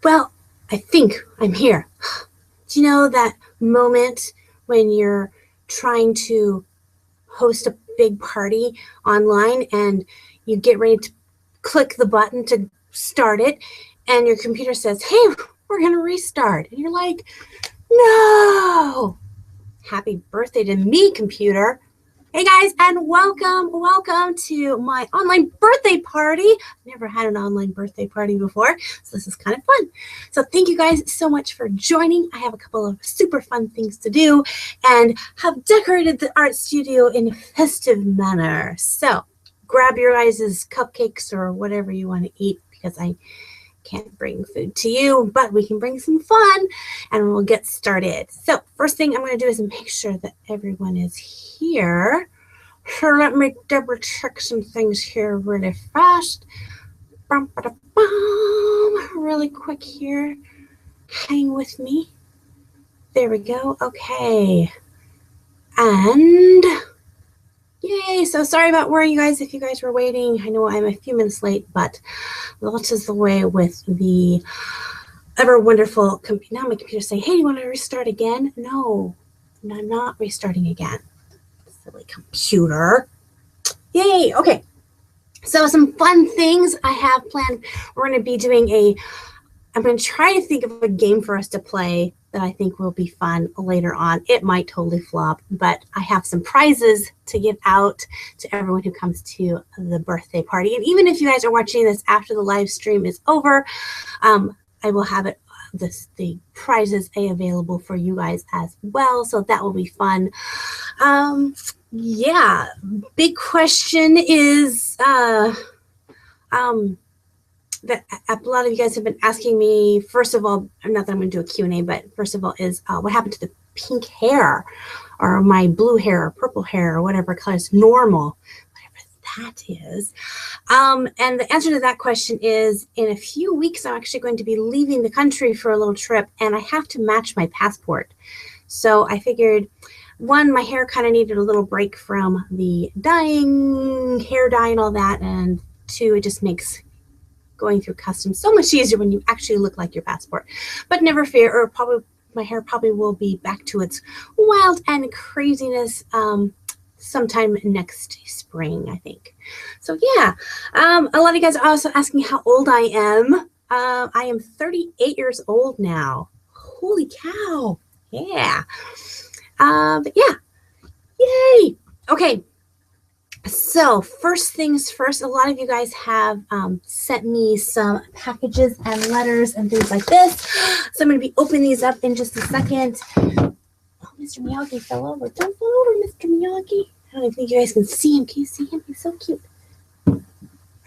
Well, I think I'm here. Do you know that moment when you're trying to host a big party online and you get ready to click the button to start it and your computer says, hey, we're going to restart. And you're like, no. Happy birthday to me, computer. Hey guys, and welcome to my online birthday party. I've never had an online birthday party before, so this is kind of fun. So thank you guys so much for joining. I have a couple of super fun things to do and have decorated the art studio in a festive manner. So grab your guys' cupcakes or whatever you want to eat, because I can't bring food to you, but we can bring some fun and we'll get started. So first thing I'm going to do is make sure that everyone is here. So let me double check some things here really fast. Really quick here. Hang with me. There we go. Okay. And yay. So sorry about worrying you guys if you guys were waiting. I know I'm a few minutes late, but lots is the way with the ever wonderful now my computer's saying, hey, do you want to restart again? No, I'm not restarting again. Silly computer. Yay. Okay. So some fun things I have planned. We're going to be doing I'm going to try to think of a game for us to play that I think will be fun later on. It might totally flop, but I have some prizes to give out to everyone who comes to the birthday party. And even if you guys are watching this after the live stream is over, I will have the prizes available for you guys as well. So that will be fun. Yeah, big question is, that a lot of you guys have been asking me, first of all, not that I'm going to do a Q&A, but first of all is what happened to the pink hair or my blue hair or purple hair or whatever color is normal, whatever that is. And the answer to that question is in a few weeks, I'm actually going to be leaving the country for a little trip and I have to match my passport. So I figured, one, my hair kind of needed a little break from the dyeing, hair dye and all that. And two, it just makes going through customs so much easier when you actually look like your passport. But never fear, or probably my hair probably will be back to its wild and craziness sometime next spring, I think. So yeah, a lot of you guys are also asking how old I am. I am 38 years old now. Holy cow. Yeah. But yeah, yay. Okay. So first things first, a lot of you guys have sent me some packages and letters and things like this. So I'm going to be opening these up in just a second. Oh, Mr. Miyagi fell over. Don't fall over, Mr. Miyagi. I don't even think you guys can see him. Can you see him? He's so cute.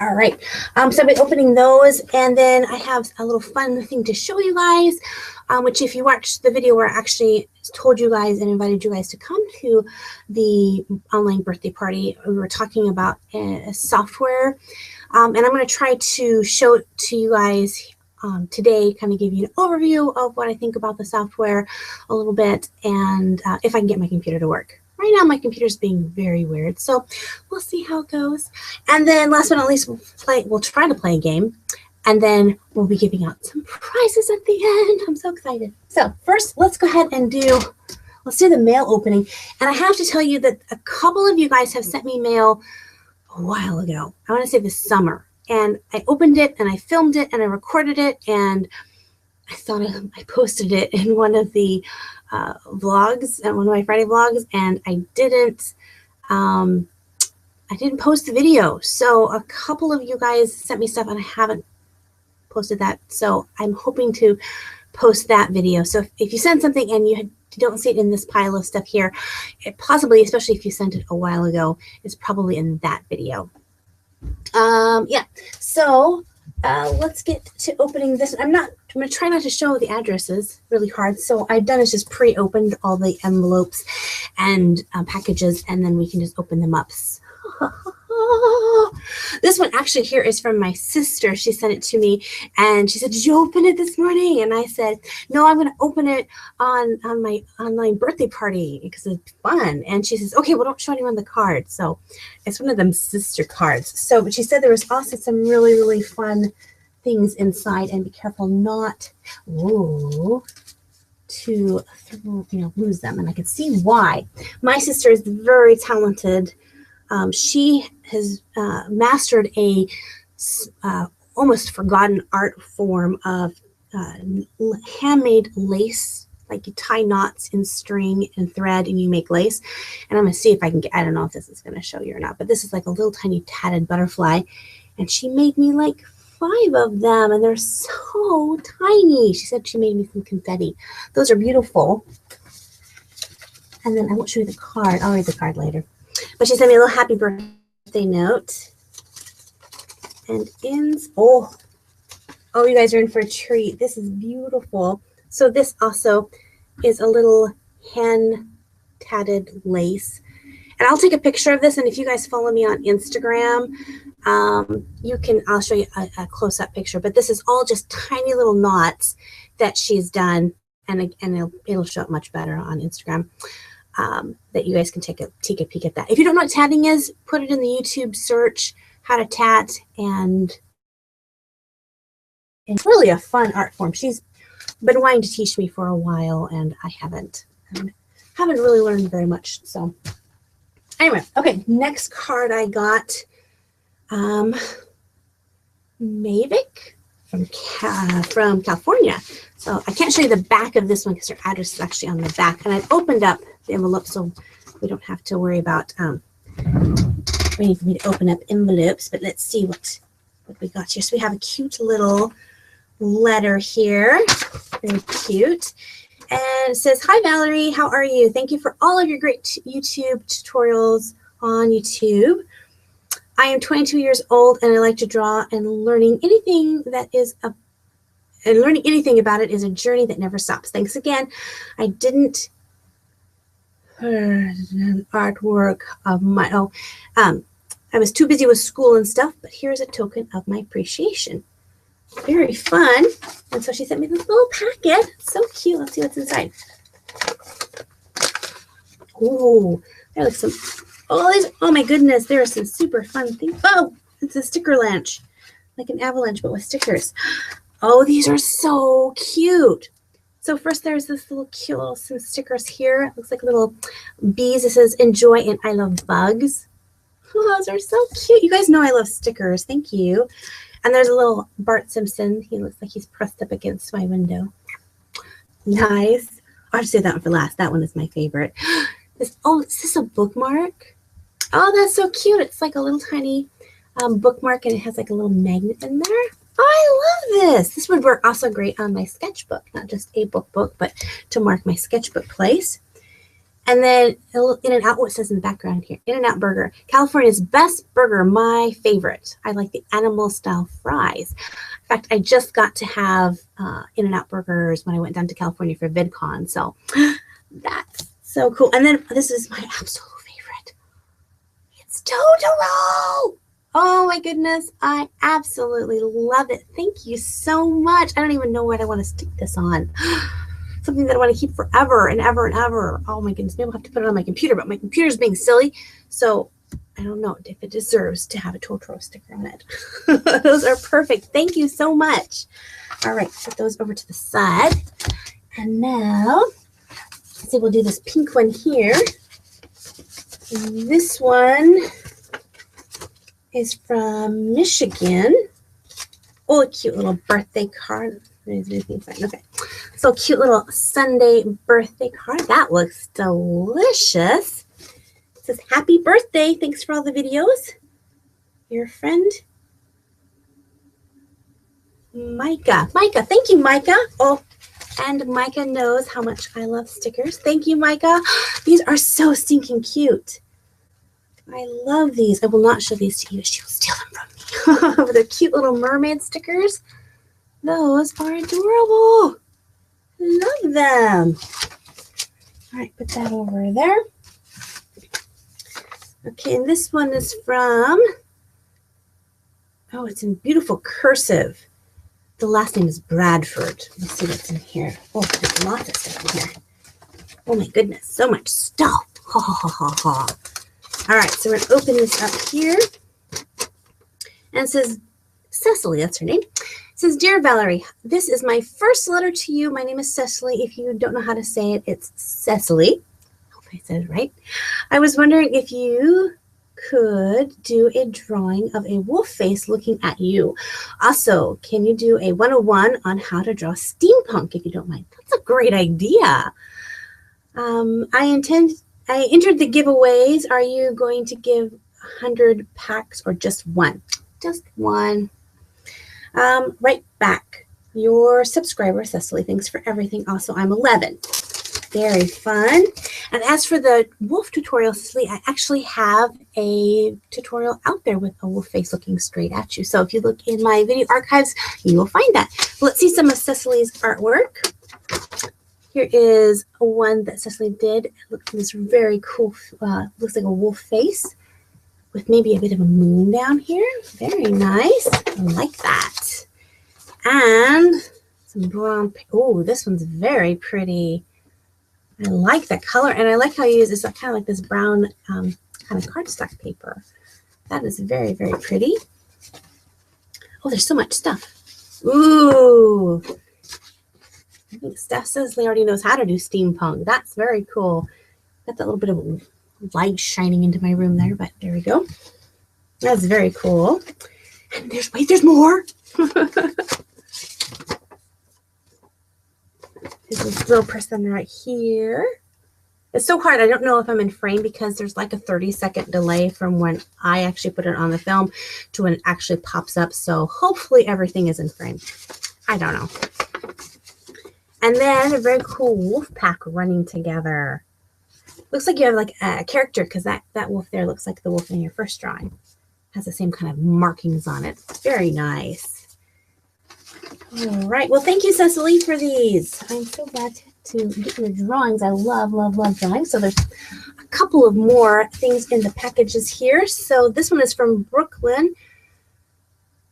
All right. So I've been opening those, and then I have a little fun thing to show you guys, which if you watched the video where I actually told you guys and invited you guys to come to the online birthday party, we were talking about a software, and I'm going to try to show it to you guys today, kind of give you an overview of what I think about the software a little bit, and if I can get my computer to work. Right now, my computer's being very weird, so we'll see how it goes. And then last but not least, we'll try to play a game, and then we'll be giving out some prizes at the end. I'm so excited. So first, let's go ahead and let's do the mail opening. And I have to tell you that a couple of you guys have sent me mail a while ago. I want to say this summer. And I opened it, and I filmed it, and I recorded it, and I thought I posted it in one of the vlogs, one of my Friday vlogs, and I didn't post the video. So a couple of you guys sent me stuff and I haven't posted that. So I'm hoping to post that video. So if you send something and you don't see it in this pile of stuff here, it possibly, especially if you sent it a while ago, is probably in that video. Yeah, so let's get to opening this. I'm going to try not to show the addresses really hard. So I've done is just pre-opened all the envelopes and packages, and then we can just open them up. This one actually here is from my sister. She sent it to me and she said, did you open it this morning? And I said, no, I'm going to open it on my online birthday party because it's fun. And she says, okay, well, don't show anyone the card. So it's one of them sister cards. So, but she said there was also some really, really fun things inside, and be careful not to lose them. And I can see why. My sister is very talented. She has mastered a almost forgotten art form of handmade lace. Like you tie knots in string and thread and you make lace. And I'm going to see if I can get, I don't know if this is going to show you or not, but this is like a little tiny tatted butterfly. And she made me like 5 of them, and they're so tiny. She said she made me some confetti. Those are beautiful. And then I won't show you the card. I'll read the card later. But she sent me a little happy birthday note. And ends, oh, you guys are in for a treat. This is beautiful. So this also is a little hand tatted lace. And I'll take a picture of this. And if you guys follow me on Instagram, I'll show you a close-up picture. But this is all just tiny little knots that she's done. And it'll show up much better on Instagram. That you guys can take a peek at that. If you don't know what tatting is, put it in the YouTube search, how to tat, and it's really a fun art form. She's been wanting to teach me for a while, and I haven't really learned very much. So anyway, okay, next card I got, Mavic from California. So I can't show you the back of this one because her address is actually on the back. And I've opened up the envelope so we don't have to worry about waiting for me to open up envelopes. But let's see what we got here. So we have a cute little letter here. Very cute. And it says, "Hi, Valerie. How are you? Thank you for all of your great YouTube tutorials on YouTube. I am 22 years old and I like to draw, and learning anything about it is a journey that never stops. Thanks again. I didn't artwork of my own. I was too busy with school and stuff, but here's a token of my appreciation." Very fun. And so she sent me this little packet. So cute. Let's see what's inside. Oh, there looks some. Oh my goodness, there are some super fun things. Oh, it's a sticker launch, like an avalanche, but with stickers. Oh, these are so cute. So first there's this little cute little some stickers here. It looks like little bees. It says, "Enjoy and I love bugs." Oh, those are so cute. You guys know I love stickers. Thank you. And there's a little Bart Simpson. He looks like he's pressed up against my window. Nice. I'll just say that one for last. That one is my favorite. Is this a bookmark? Oh, that's so cute. It's like a little tiny bookmark, and it has like a little magnet in there. Oh, I love this. This would work also great on my sketchbook, not just a book, but to mark my sketchbook place. And then In-N-Out, what it says in the background here, In-N-Out Burger, California's best burger, my favorite. I like the animal style fries. In fact, I just got to have In-N-Out burgers when I went down to California for VidCon. So that's so cool. And then this is my absolute favorite. It's Totoro. Oh my goodness, I absolutely love it. Thank you so much. I don't even know what I want to stick this on. Something that I want to keep forever and ever and ever. Oh my goodness, maybe I'll have to put it on my computer, but my computer's being silly. So I don't know if it deserves to have a Totoro sticker on it. Those are perfect. Thank you so much. All right, put those over to the side. And now, let's see, we'll do this pink one here. This one is from Michigan. Oh, a cute little birthday card. Okay. So cute little Sunday birthday card. That looks delicious. It says, "Happy birthday. Thanks for all the videos. Your friend, Micah." Micah, thank you, Micah. Oh, and Micah knows how much I love stickers. Thank you, Micah. These are so stinking cute. I love these. I will not show these to you. She'll steal them from me. They're cute little mermaid stickers. Those are adorable. Love them. All right, put that over there. Okay, and this one is from, oh, it's in beautiful cursive. The last name is Bradford. Let's see what's in here. Oh, there's lots of stuff in here. Oh my goodness, so much stuff. Ha ha ha ha ha. All right, so we're gonna open this up here. And it says, Cecily, that's her name. says, Dear Valerie, this is my first letter to you. My name is Cecily. If you don't know how to say it, it's Cecily. I hope I said it right. I was wondering if you could do a drawing of a wolf face looking at you. Also, can you do a 101 on how to draw steampunk, if you don't mind? That's a great idea. I entered the giveaways. Are you going to give 100 packs or just one? Just one. Right back. Your subscriber, Cecily. Thanks for everything. Also, I'm 11. Very fun. And as for the wolf tutorial, Cecily, I actually have a tutorial out there with a wolf face looking straight at you. So if you look in my video archives, you will find that. Let's see some of Cecily's artwork. Here is one that Cecily did. It looks this very cool, looks like a wolf face with maybe a bit of a moon down here. Very nice. I like that. And some brown. Oh, this one's very pretty. I like the color, and I like how you use this kind of like this brown kind of cardstock paper. That is very, very pretty. Oh, there's so much stuff. Ooh. I think Steph says they already knows how to do steampunk. That's very cool. Got that little bit of light shining into my room there, but there we go. That's very cool. And there's more. There's this little person right here. It's so hard. I don't know if I'm in frame because there's like a 30-second delay from when I actually put it on the film to when it actually pops up. So hopefully everything is in frame. I don't know. And then a very cool wolf pack running together. Looks like you have like a character because that wolf there looks like the wolf in your first drawing. Has the same kind of markings on it. Very nice. All right. Well, thank you, Cecily, for these. I'm so glad to get your drawings. I love, love, love drawings. So there's a couple of more things in the packages here. So this one is from Brooklyn,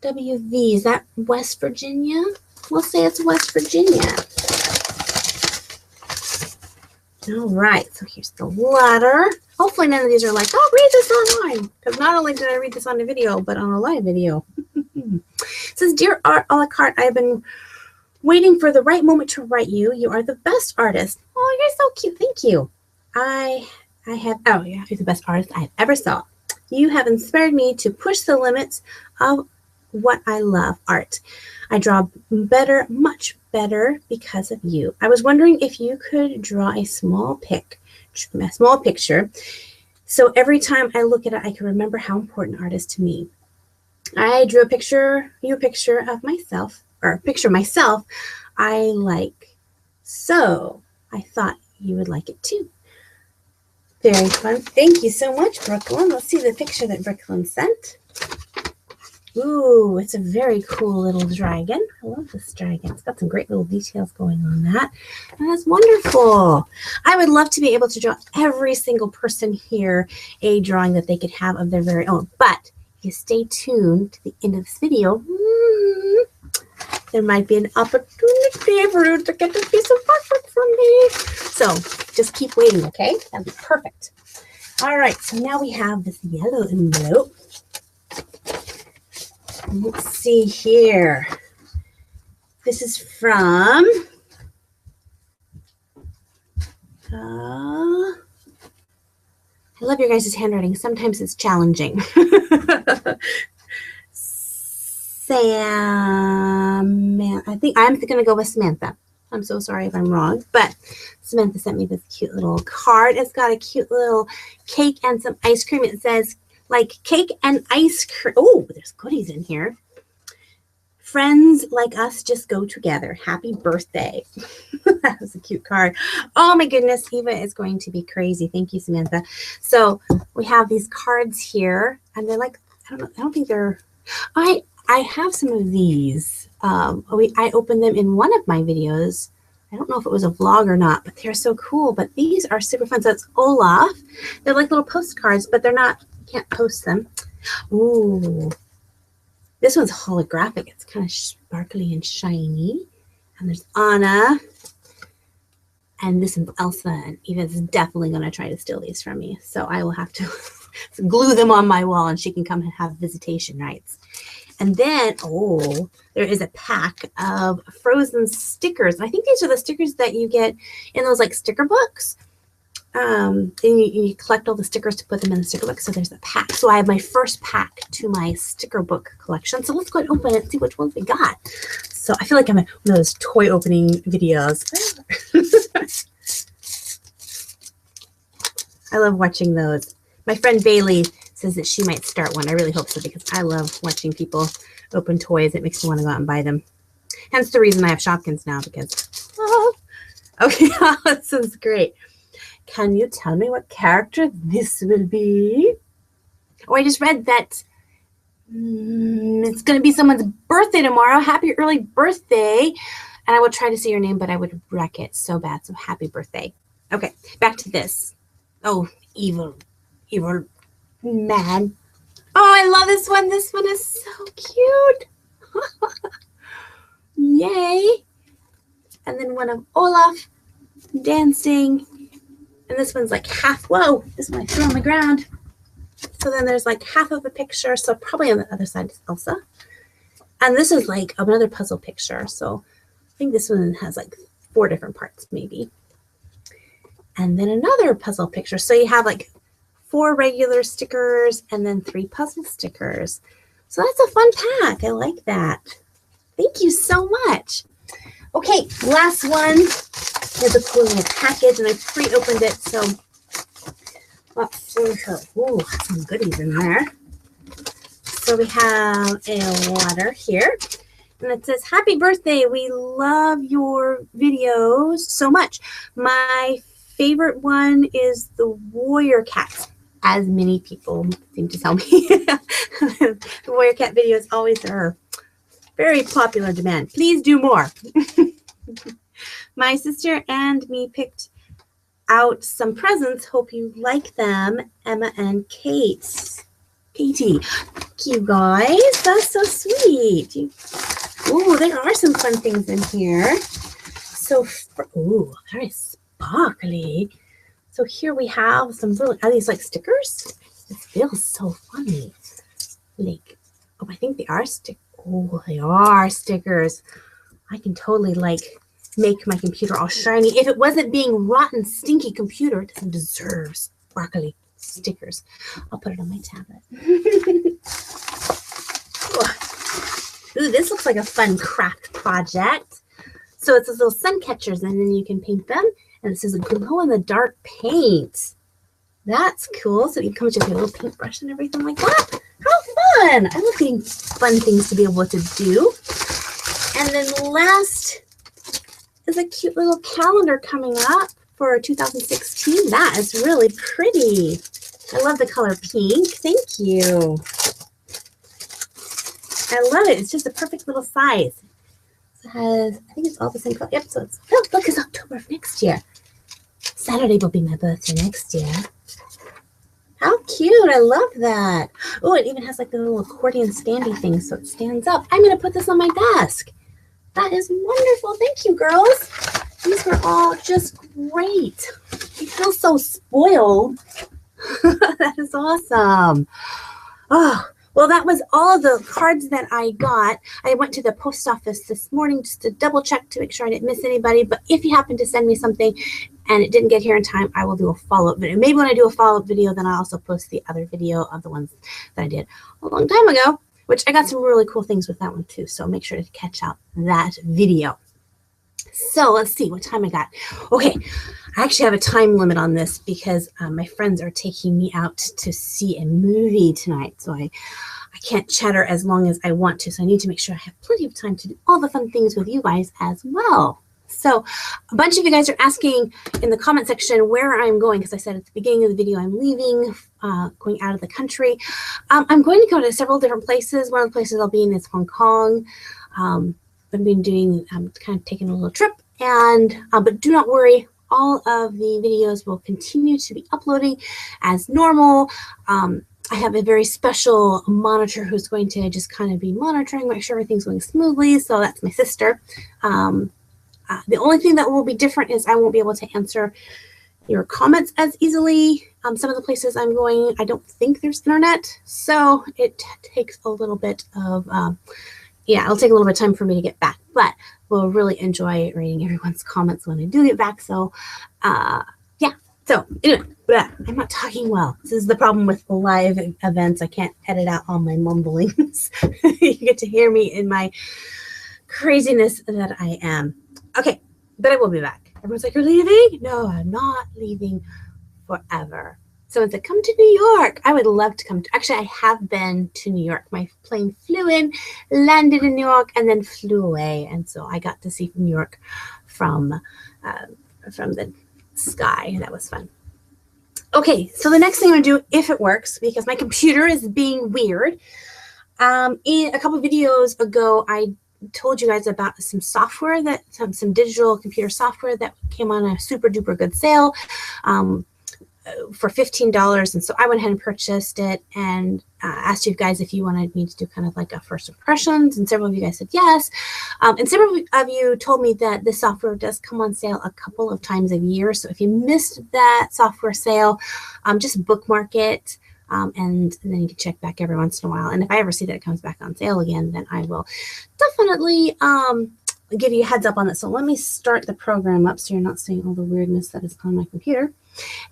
WV. Is that West Virginia? We'll say it's West Virginia. All right. So here's the letter. Hopefully none of these are like, oh, read this online. Because not only did I read this on a video, but on a live video. It says, Dear Art a la carte, I've been waiting for the right moment to write you. You are the best artist. Oh, you're so cute. Thank you. You're the best artist I've ever saw. You have inspired me to push the limits of what I love, art. I draw better, much better because of you. I was wondering if you could draw a small picture. So every time I look at it, I can remember how important art is to me. I drew a picture of myself, or a picture of myself I like. So I thought you would like it too. Very fun. Thank you so much, Brooklyn. Let's see the picture that Brooklyn sent. Ooh, it's a very cool little dragon. I love this dragon. It's got some great little details going on that. And that's wonderful. I would love to be able to draw every single person here a drawing that they could have of their very own. But if you stay tuned to the end of this video, there might be an opportunity for you to get a piece of artwork from me. So just keep waiting, okay? That'd be perfect. All right, so now we have this yellow envelope. Let's see here. This is from I love your guys' handwriting. Sometimes it's challenging. I think I'm going to go with Samantha. I'm so sorry if I'm wrong, but Samantha sent me this cute little card. It's got a cute little cake and some ice cream. It says, like, cake and ice cream. Oh, there's goodies in here. Friends like us just go together. Happy birthday. That was a cute card. Oh my goodness, Eva is going to be crazy. Thank you, Samantha. So we have these cards here, and they're like, I don't think they're, I have some of these. I opened them in one of my videos. I don't know if it was a vlog or not, but they're so cool. But these are super fun. So it's Olaf. They're like little postcards, but they're not, you can't post them. Ooh. This one's holographic. It's kind of sparkly and shiny. And there's Anna. And this is Elsa. And Eva's definitely going to try to steal these from me. So I will have to glue them on my wall and she can come and have visitation rights. And then, oh, there is a pack of frozen stickers. I think these are the stickers that you get in those like sticker books. And you collect all the stickers to put them in the sticker book. So there's a pack. So I have my first pack to my sticker book collection. So let's go ahead and open it and see which ones we got. So I feel like I'm in one of those toy opening videos. I love watching those. My friend Bailey says that she might start one. I really hope so because I love watching people open toys. It makes me want to go out and buy them. Hence the reason I have Shopkins now because, oh, okay, this is great. Can you tell me what character this will be? Oh, I just read that it's going to be someone's birthday tomorrow. Happy early birthday. And I will try to say your name, but I would wreck it so bad. So happy birthday. Okay, back to this. Oh, evil man. Oh, I love this one. This one is so cute. Yay. And then one of Olaf dancing. And this one's like half, whoa, this one I threw on the ground. So then there's like half of the picture. So probably on the other side is Elsa. And this is like another puzzle picture. So I think this one has like 4 different parts maybe. And then another puzzle picture. So you have like 4 regular stickers and then 3 puzzle stickers. So that's a fun pack. I like that. Thank you so much. Okay, last one. Here's a cool little package, and I pre-opened it, so let's see. Ooh, some goodies in there. So we have a water here, and it says, "Happy birthday! We love your videos so much. My favorite one is the warrior cat, as many people seem to tell me. The warrior cat videos always are very popular demand. Please do more." My sister and me picked out some presents. Hope you like them. Emma and Katie. Thank you guys. That's so sweet. Ooh, there are some fun things in here. So, ooh, very sparkly. So here we have some little, are these like stickers? It feels so funny. Like, oh, I think they are stickers. Oh, they are stickers. I can totally like make my computer all shiny. If it wasn't being rotten, stinky computer, it doesn't deserve sparkly stickers. I'll put it on my tablet. Ooh, this looks like a fun craft project. So it's those little sun catchers, and then you can paint them. And it says glow in the dark paint. That's cool. So you come with your little paintbrush and everything like that. How fun! I love getting fun things to be able to do. And then last is a cute little calendar coming up for 2016. That is really pretty. I love the color pink. Thank you. I love it. It's just a perfect little size. It has, I think it's all the same color. Yep, so it's, oh, look, it's October of next year. Saturday will be my birthday next year. How cute. I love that. Oh, it even has like the little accordion standy thing so it stands up. I'm going to put this on my desk. That is wonderful. Thank you, girls. These were all just great. I feel so spoiled. That is awesome. Oh, well, that was all the cards that I got. I went to the post office this morning just to double check to make sure I didn't miss anybody. But if you happen to send me something and it didn't get here in time, I will do a follow-up video. Maybe when I do a follow-up video, then I'll also post the other video of the ones that I did a long time ago, which I got some really cool things with that one too. So make sure to catch out that video. So let's see what time I got. Okay, I actually have a time limit on this because my friends are taking me out to see a movie tonight. So I can't chatter as long as I want to. So I need to make sure I have plenty of time to do all the fun things with you guys as well. So a bunch of you guys are asking in the comment section where I'm going, because I said at the beginning of the video I'm leaving, going out of the country. I'm going to go to several different places. One of the places I'll be in is Hong Kong. I've been doing, kind of taking a little trip, and but do not worry, all of the videos will continue to be uploading as normal. I have a very special monitor who's going to just kind of be monitoring, make sure everything's going smoothly. So that's my sister. The only thing that will be different is I won't be able to answer your comments as easily. Some of the places I'm going, I don't think there's internet, so it takes a little bit of, yeah, it'll take a little bit of time for me to get back, but we'll really enjoy reading everyone's comments when I do get back. So, yeah. So anyway, I'm not talking well. This is the problem with live events. I can't edit out all my mumblings. You get to hear me in my craziness that I am. Okay, but I will be back. Everyone's like, you're leaving? No, I'm not leaving forever. Someone said, come to New York. I would love to come to, actually, I have been to New York. My plane flew in, landed in New York, and then flew away. And so I got to see New York from the sky. That was fun. Okay, so the next thing I'm gonna do, if it works, because my computer is being weird. In a couple videos ago, I told you guys about some software that some digital computer software that came on a super duper good sale for $15. And so I went ahead and purchased it and asked you guys if you wanted me to do kind of like a first impressions. And several of you guys said yes. And several of you told me that this software does come on sale a couple of times a year. So if you missed that software sale, just bookmark it. And then you can check back every once in a while. And if I ever see that it comes back on sale again, then I will definitely give you a heads up on that. So let me start the program up so you're not seeing all the weirdness that is on my computer.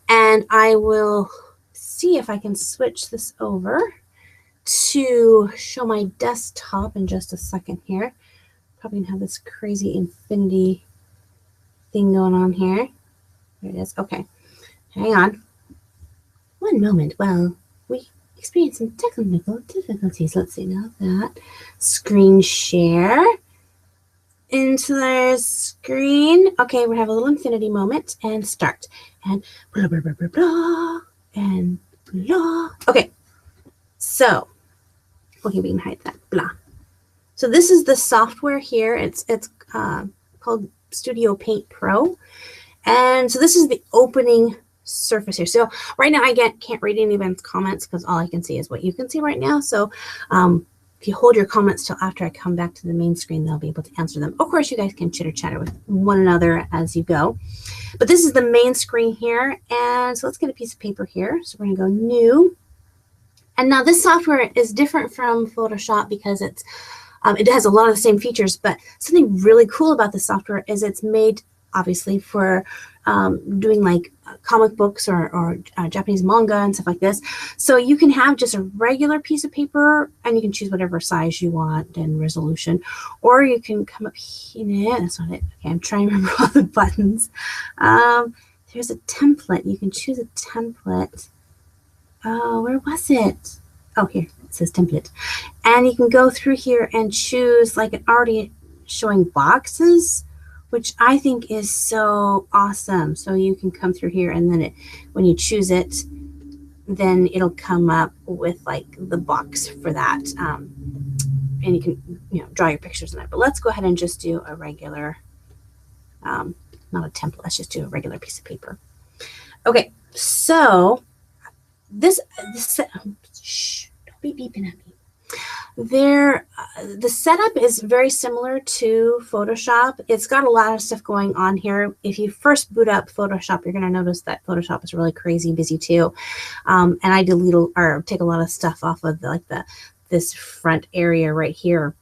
And I will see if I can switch this over to show my desktop in just a second here. Probably gonna have this crazy infinity thing going on here. There it is. Okay, hang on. One moment. Well, we experienced some technical difficulties. Let's see now that screen share into the screen. Okay, we have a little infinity moment and start and blah blah blah blah blah and blah. Okay, so okay, we can hide that blah. So this is the software here. It's called Studio Paint Pro, and so this is the opening surface here. So right now I can't read anyone's comments because all I can see is what you can see right now. So if you hold your comments till after I come back to the main screen, they'll be able to answer them. Of course, you guys can chitter chatter with one another as you go. But this is the main screen here. And so let's get a piece of paper here. So we're going to go new. And now this software is different from Photoshop because it has a lot of the same features. But something really cool about this software is it's made obviously for doing like comic books or Japanese manga and stuff like this. So you can have just a regular piece of paper and you can choose whatever size you want and resolution, or you can come up here. That's not it. Okay, I'm trying to remember all the buttons. There's a template. You can choose a template. Oh, where was it? Oh, here it says template. And you can go through here and choose like an already showing boxes, which I think is so awesome. So you can come through here and then when you choose it, then it'll come up with like the box for that. And you can draw your pictures in that. But let's go ahead and just do a regular, not a template, let's just do a regular piece of paper. Okay, so shh, don't be beeping at me. The setup is very similar to Photoshop. It's got a lot of stuff going on here. If you first boot up Photoshop, you're going to notice that Photoshop is really crazy busy too. And I delete or take a lot of stuff off of this front area right here.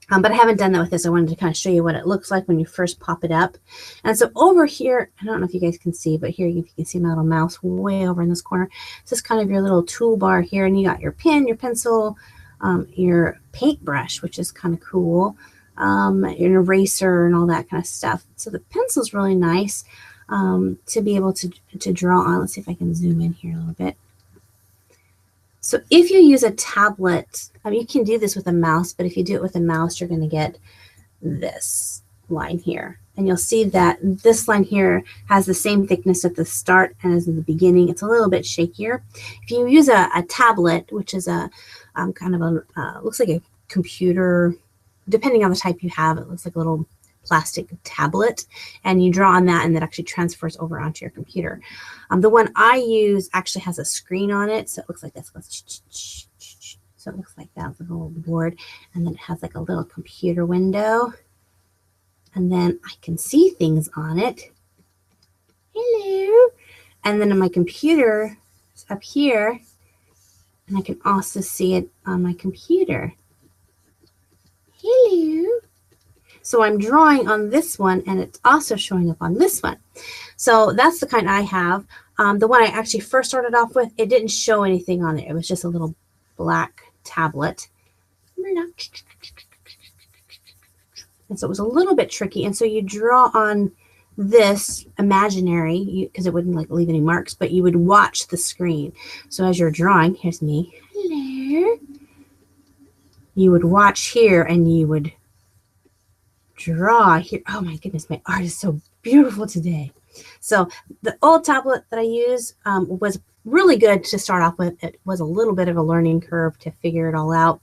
But I haven't done that with this. I wanted to kind of show you what it looks like when you first pop it up. And so over here, I don't know if you guys can see, but here if you can see my little mouse way over in this corner. This is kind of your little toolbar here, and you got your pen, your pencil, your paintbrush, which is kind of cool, an eraser and all that kind of stuff. So the pencil is really nice to be able to draw on. Let's see if I can zoom in here a little bit. So if you use a tablet, you can do this with a mouse, but if you do it with a mouse, you're going to get this line here. And you'll see that this line here has the same thickness at the start as in the beginning. It's a little bit shakier. If you use a tablet, which is a kind of a, looks like a computer, depending on the type you have, it looks like a little plastic tablet, and you draw on that and that actually transfers over onto your computer. The one I use actually has a screen on it, so it looks like this. So it looks like that with a little board, and then it has like a little computer window, and then I can see things on it. Hello. And then on my computer, it's up here, and I can also see it on my computer. Hello. So I'm drawing on this one, and it's also showing up on this one. So that's the kind I have. The one I actually first started off with, it didn't show anything on it. It was just a little black tablet. And so it was a little bit tricky. And so you draw on this imaginary, because it wouldn't like leave any marks, but you would watch the screen. So as you're drawing, here's me. Hello. You would watch here, and you would draw here. Oh my goodness, my art is so beautiful today. So the old tablet that I use was really good to start off with. It was a little bit of a learning curve to figure it all out.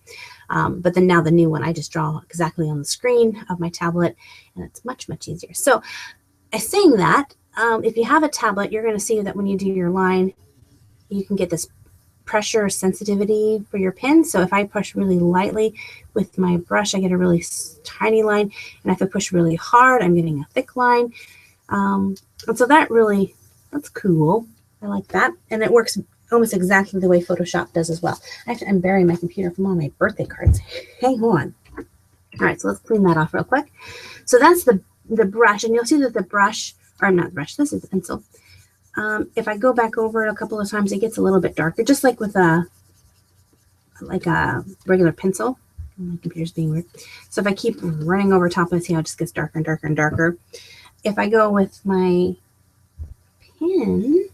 But then now the new one, I just draw exactly on the screen of my tablet, and it's much, much easier. So saying that, if you have a tablet, you're going to see that when you do your line, you can get this pressure sensitivity for your pen. So if I push really lightly with my brush, I get a really tiny line. And if I push really hard, I'm getting a thick line. And so that's cool. I like that. And it works almost exactly the way Photoshop does as well. Actually, I'm burying my computer from all my birthday cards. Hang on. All right, so let's clean that off real quick. So that's the brush, and you'll see that the brush, or not brush, this is the pencil. If I go back over it a couple of times, it gets a little bit darker, just like with a regular pencil. My computer's being weird. So if I keep running over top of it, see how it just gets darker and darker and darker. If I go with my pen,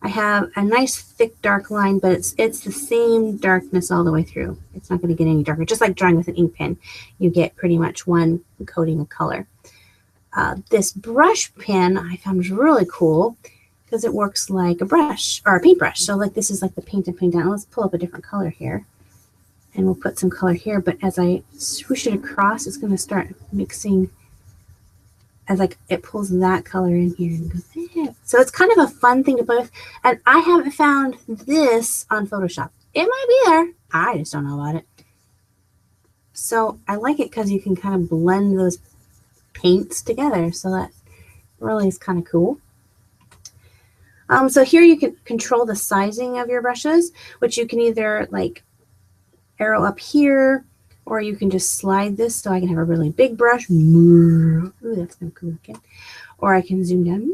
I have a nice thick dark line, but it's the same darkness all the way through. It's not going to get any darker. Just like drawing with an ink pen, you get pretty much one coating of color. This brush pen I found was really cool because it works like a brush or a paintbrush. So like this is like the paint and paint down. Let's pull up a different color here, and we'll put some color here. But as I swoosh it across, it's going to start mixing as like it pulls that color in here and goes, eh. So it's kind of a fun thing to play with. And I haven't found this on Photoshop. It might be there. I just don't know about it. So I like it because you can kind of blend those paints together. So that really is kind of cool. So here you can control the sizing of your brushes, which you can either like arrow up here, or you can just slide this so I can have a really big brush. Ooh, that's kind of cool looking. Or I can zoom down.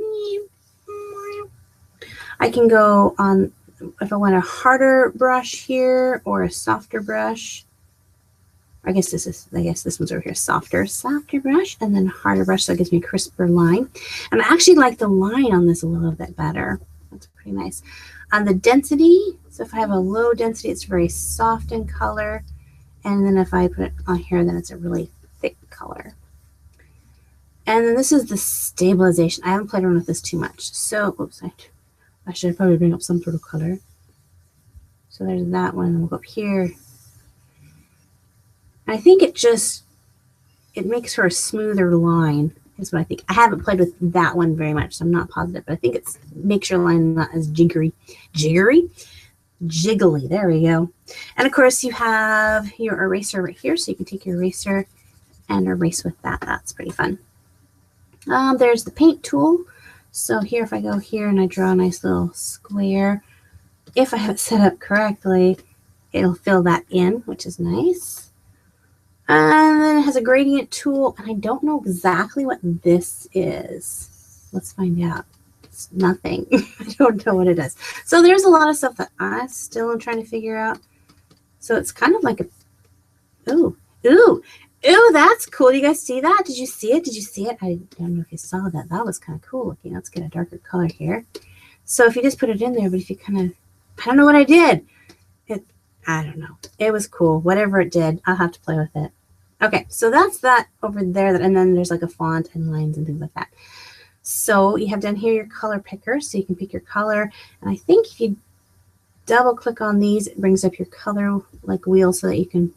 I can go on, if I want a harder brush here or a softer brush. I guess this one's over here, softer brush, and then harder brush, so it gives me a crisper line. And I actually like the line on this a little bit better. That's pretty nice. On the density, so if I have a low density, it's very soft in color. And then if I put it on here, then it's a really thick color. And then this is the stabilization. I haven't played around with this too much. So, oops, I should probably bring up some sort of color. So there's that one, and we'll go up here. I think it makes for a smoother line, is what I think. I haven't played with that one very much, so I'm not positive, but I think it makes your line not as jiggly. There we go. And of course you have your eraser right here, so you can take your eraser and erase with that. That's pretty fun. There's the paint tool. So here, if I go here and I draw a nice little square, if I have it set up correctly, it'll fill that in, which is nice. And then it has a gradient tool, and I don't know exactly what this is. Let's find out. It's nothing. I don't know what it is. So there's a lot of stuff that I still am trying to figure out. So it's kind of like a, ooh, that's cool. You guys see that? Did you see it? Did you see it? I don't know if you saw that. That was kind of cool looking. Let's get a darker color here. So if you just put it in there, but if you kind of, I don't know what I did. I don't know. It was cool. Whatever it did, I'll have to play with it. Okay, so that's that over there. And then there's like a font and lines and things like that. So you have down here your color picker, so you can pick your color. And I think if you double click on these, it brings up your color like wheel so that you can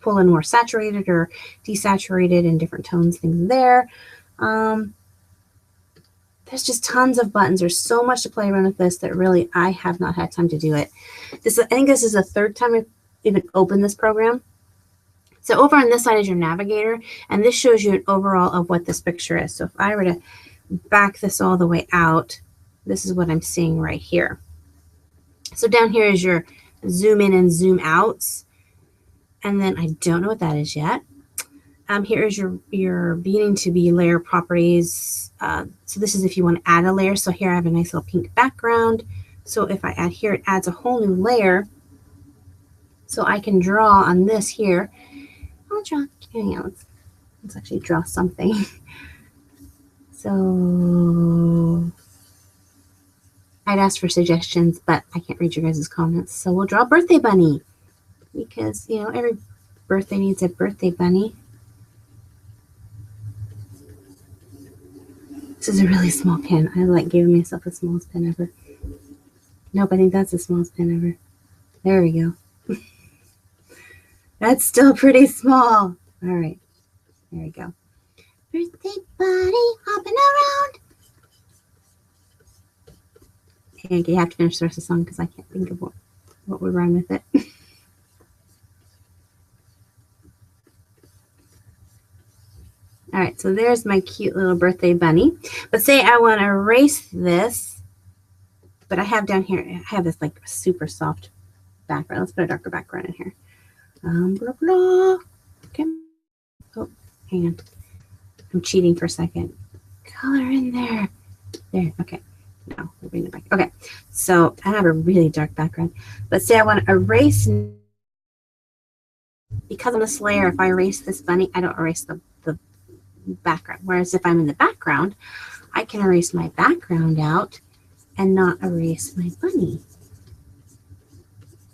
pull in more saturated or desaturated in different tones, things there. There's just tons of buttons. There's so much to play around with this that really I have not had time to do it. I think this is the third time I've even opened this program. So over on this side is your navigator, and this shows you an overall of what this picture is. So if I were to back this all the way out, this is what I'm seeing right here. So down here is your zoom in and zoom outs. And then I don't know what that is yet. Here is your beginning to be layer properties. So this is if you want to add a layer. So here I have a nice little pink background. So if I add here, it adds a whole new layer. So I can draw on this here. I'll draw, hang on, let's actually draw something. So I'd ask for suggestions, but I can't read your guys' comments. So we'll draw a birthday bunny because, you know, every birthday needs a birthday bunny. This is a really small pen. I like giving myself the smallest pen ever. Nope, I think that's the smallest pen ever. There we go. That's still pretty small. All right, there we go. Birthday bunny hopping around. Okay, you have to finish the rest of the song because I can't think of what would rhyme with it. All right, so there's my cute little birthday bunny. But say I want to erase this, but I have down here, I have this like super soft background. Let's put a darker background in here. Blah, blah. Okay. Oh, hang on. I'm cheating for a second. Color in there. There, okay. No, we'll bring it back. Okay, so I have a really dark background. But say I want to erase, because I'm this layer, if I erase this bunny, I don't erase the background. Whereas if I'm in the background, I can erase my background out and not erase my bunny.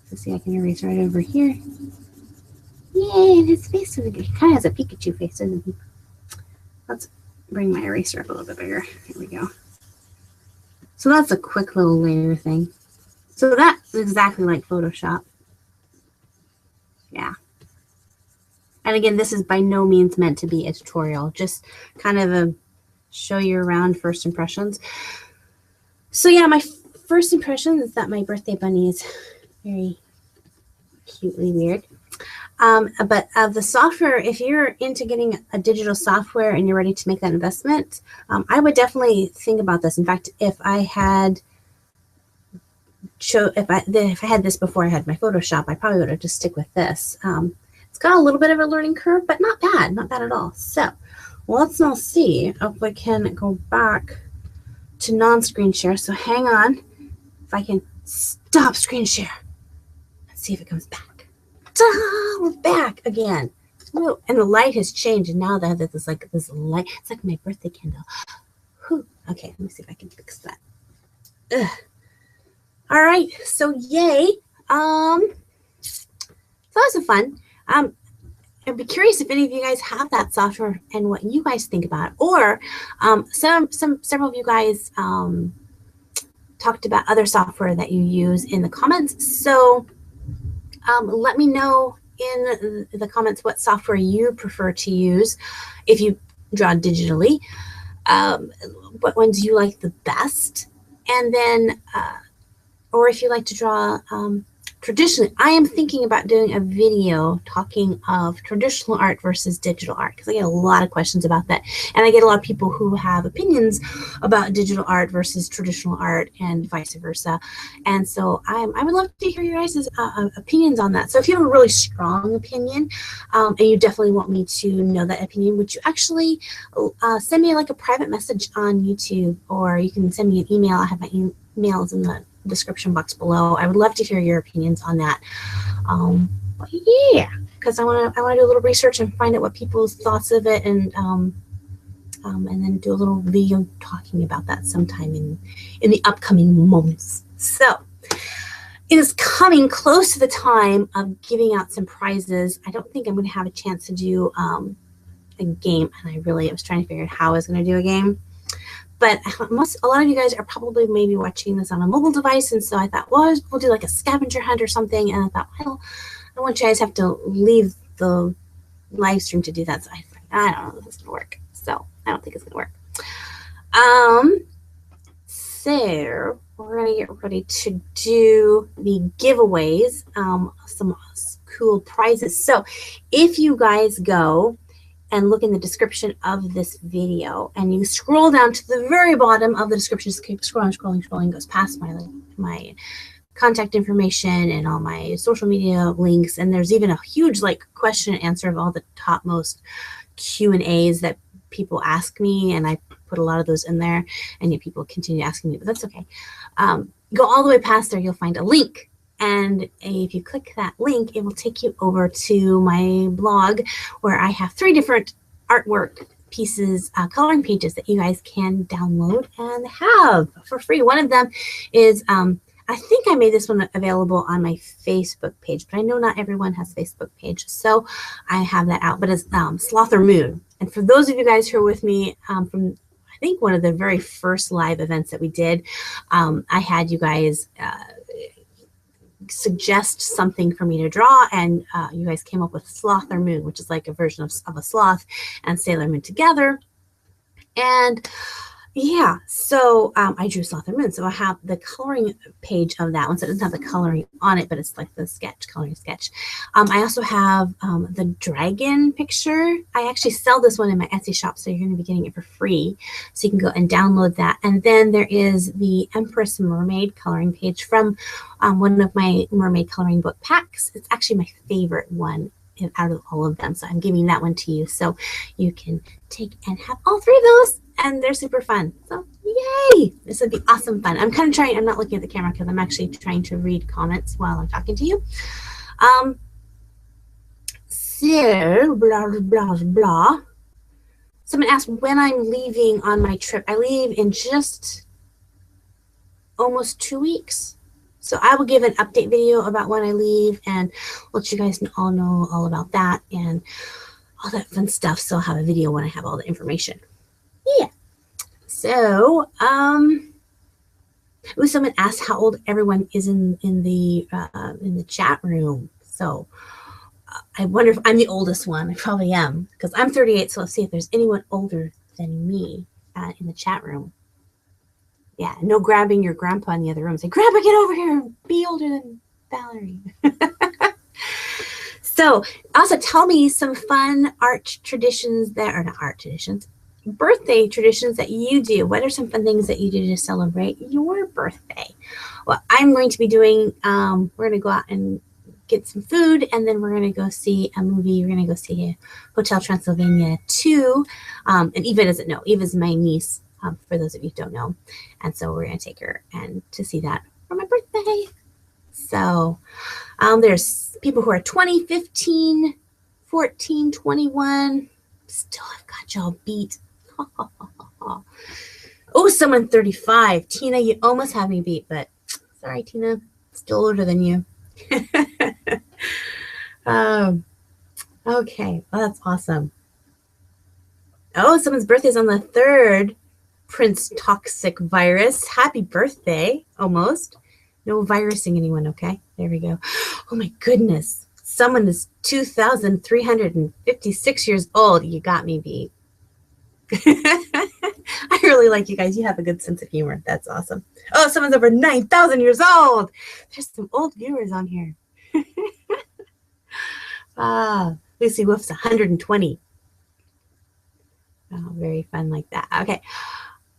So see, I can erase right over here. Yay, and his face is good. He kind of has a Pikachu face, doesn't he? Let's bring my eraser up a little bit bigger. Here we go. So that's a quick little layer thing. So that's exactly like Photoshop. Yeah. And again, this is by no means meant to be a tutorial, just kind of a show you around first impressions. So yeah, my first impression is that my birthday bunny is very cutely weird. But of the software, if you're into getting a digital software and you're ready to make that investment, I would definitely think about this. In fact, if I had this before I had my Photoshop, I probably would have just stick with this. It's got a little bit of a learning curve, but not bad at all. So let's now see if we can go back to non-screen share. So hang on, if I can stop screen share. Let's see if it comes back. Ta-da! We're back again. Whoa. And the light has changed, and now that there's like this light, it's like my birthday candle. Whew. Okay, let me see if I can fix that. Ugh. All right, so yay. So that was fun. I'd be curious if any of you guys have that software and what you guys think about it. Or several of you guys talked about other software that you use in the comments. So let me know in the comments what software you prefer to use if you draw digitally. What ones you like the best, and then or if you like to draw traditionally. I am thinking about doing a video talking of traditional art versus digital art, because I get a lot of questions about that, and I get a lot of people who have opinions about digital art versus traditional art and vice versa. And so I would love to hear your guys' opinions on that. So if you have a really strong opinion and you definitely want me to know that opinion, would you actually send me like a private message on YouTube, or you can send me an email. I have my emails in the description box below. I would love to hear your opinions on that. Yeah, because I want to do a little research and find out what people's thoughts of it, and then do a little video talking about that sometime in the upcoming months. So it is coming close to the time of giving out some prizes. I don't think I'm going to have a chance to do a game, and I was trying to figure out how I was going to do a game. But a lot of you guys are probably maybe watching this on a mobile device, and so I thought, well, we'll do like a scavenger hunt or something. And I thought, well, I don't want you guys to have to leave the live stream to do that. So I thought, I don't know if this is gonna work. So I don't think it's gonna work. So we're gonna get ready to do the giveaways, some cool prizes. So if you guys go and look in the description of this video, and you scroll down to the very bottom of the description, just keep scrolling, goes past my contact information and all my social media links, and there's even a huge like question and answer of all the topmost Q&As that people ask me, and I put a lot of those in there, and yet people continue asking me, but that's okay. Go all the way past there, you'll find a link. And if you click that link, it will take you over to my blog where I have 3 different artwork pieces, coloring pages that you guys can download and have for free. One of them is, I think I made this one available on my Facebook page, but I know not everyone has a Facebook page. So I have that out, but it's Slother Moon. And for those of you guys who are with me from, I think, one of the very first live events that we did, I had you guys suggest something for me to draw, and you guys came up with Slother Moon, which is like a version of a sloth and Sailor Moon together. And yeah, so I drew Slother Moon. So I have the coloring page of that one. So it doesn't have the coloring on it, but it's like the coloring sketch. I also have the dragon picture. I actually sell this one in my Etsy shop, so you're going to be getting it for free. So you can go and download that. And then there is the Empress Mermaid coloring page from one of my mermaid coloring book packs. It's actually my favorite one out of all of them. So I'm giving that one to you, so you can take and have all 3 of those. And they're super fun. So yay! This would be awesome fun. I'm kind of trying, I'm not looking at the camera because I'm actually trying to read comments while I'm talking to you. So blah, blah, blah. Someone asked when I'm leaving on my trip. I leave in just almost 2 weeks. So I will give an update video about when I leave and let you guys all know all about that and all that fun stuff. So I'll have a video when I have all the information. Yeah. So, someone asked how old everyone is in the chat room. So, I wonder if I'm the oldest one. I probably am, because I'm 38. So let's see if there's anyone older than me in the chat room. Yeah, no grabbing your grandpa in the other room. Say, Grandpa, get over here. Be older than Valerie. So, also tell me some fun art traditions that are not art traditions. Birthday traditions that you do. What are some fun things that you do to celebrate your birthday? Well, I'm going to be doing, we're going to go out and get some food, and then we're going to go see a movie. We're going to go see Hotel Transylvania 2. And Eva doesn't know. Eva's my niece, for those of you who don't know. And so we're going to take her and to see that for my birthday. So there's people who are 20, 15, 14, 21. Still, I've got y'all beat. Oh, someone 35. Tina, you almost have me beat, but sorry, Tina. Still older than you. Okay. Well, that's awesome. Oh, someone's birthday is on the 3rd. Prince Toxic Virus. Happy birthday. Almost. No virusing anyone, okay? There we go. Oh, my goodness. Someone is 2,356 years old. You got me beat. I really like you guys. You have a good sense of humor. That's awesome. Oh, someone's over 9,000 years old. There's some old viewers on here. Lucy Wolf's 120. Oh, very fun like that. Okay.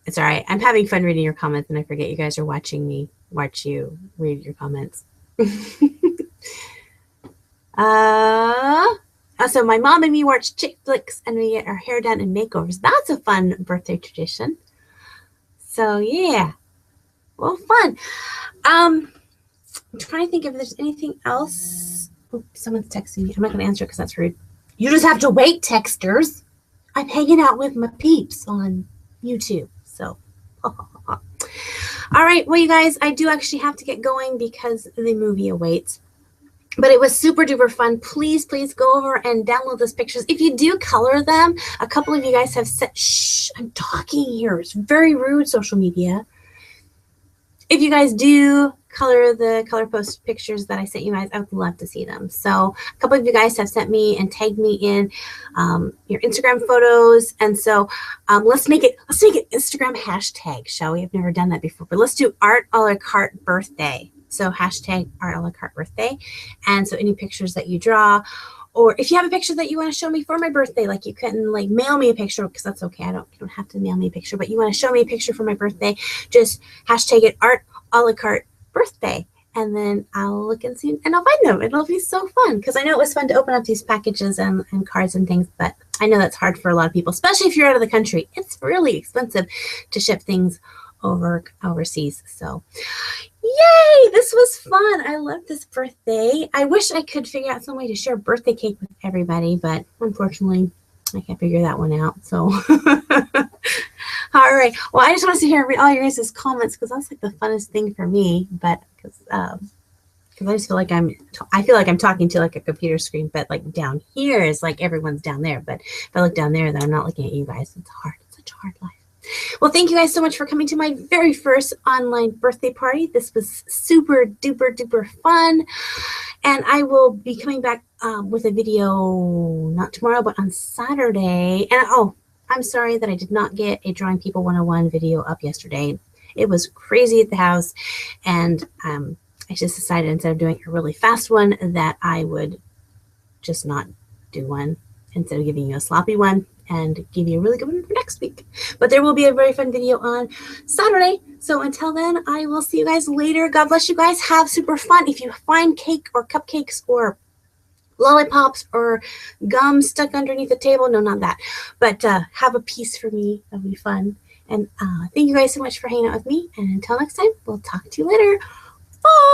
It's all right. I'm having fun reading your comments, and I forget you guys are watching me watch you read your comments. So my mom and me watch chick flicks, and we get our hair done and makeovers. That's a fun birthday tradition. So yeah, well, fun. I'm trying to think if there's anything else. Oops, someone's texting me. I'm not going to answer because that's rude. You just have to wait, texters. I'm hanging out with my peeps on YouTube. So, all right. Well, you guys, I do actually have to get going because the movie awaits. But it was super duper fun. Please, please go over and download those pictures. If you do color them, a couple of you guys have said, shh, I'm talking here. It's very rude, social media. If you guys do color the color post pictures that I sent you guys, I would love to see them. So a couple of you guys have sent me and tagged me in your Instagram photos. And so let's make it Instagram hashtag, shall we? I've never done that before, but let's do art a la carte birthday. So hashtag art a la carte birthday. And so any pictures that you draw or if you have a picture that you want to show me for my birthday, like you can like mail me a picture, because that's okay. You don't have to mail me a picture, but you want to show me a picture for my birthday, just hashtag it art a la carte birthday. And then I'll look and see, and I'll find them. It'll be so fun, because I know it was fun to open up these packages and cards and things, but I know that's hard for a lot of people, especially if you're out of the country. It's really expensive to ship things overseas. So yay, this was fun. I love this birthday. I wish I could figure out some way to share birthday cake with everybody, but unfortunately I can't figure that one out. So all right, well, I just want to sit here and read all your guys' comments, because that's like the funnest thing for me, but because I just feel like I'm talking to like a computer screen, but like down here is like everyone's down there, but if I look down there, then I'm not looking at you guys. It's hard. It's such a hard life. Well, thank you guys so much for coming to my very first online birthday party. This was super duper duper fun. And I will be coming back with a video, not tomorrow, but on Saturday. And oh, I'm sorry that I did not get a Drawing People 101 video up yesterday. It was crazy at the house. And I just decided, instead of doing a really fast one, that I would just not do one, instead of giving you a sloppy one, and give you a really good one for next week. But there will be a very fun video on Saturday. So until then, I will see you guys later. God bless you guys. Have super fun. If you find cake or cupcakes or lollipops or gum stuck underneath the table, no, not that, but have a piece for me. That'll be fun. And thank you guys so much for hanging out with me. And until next time, we'll talk to you later. Bye.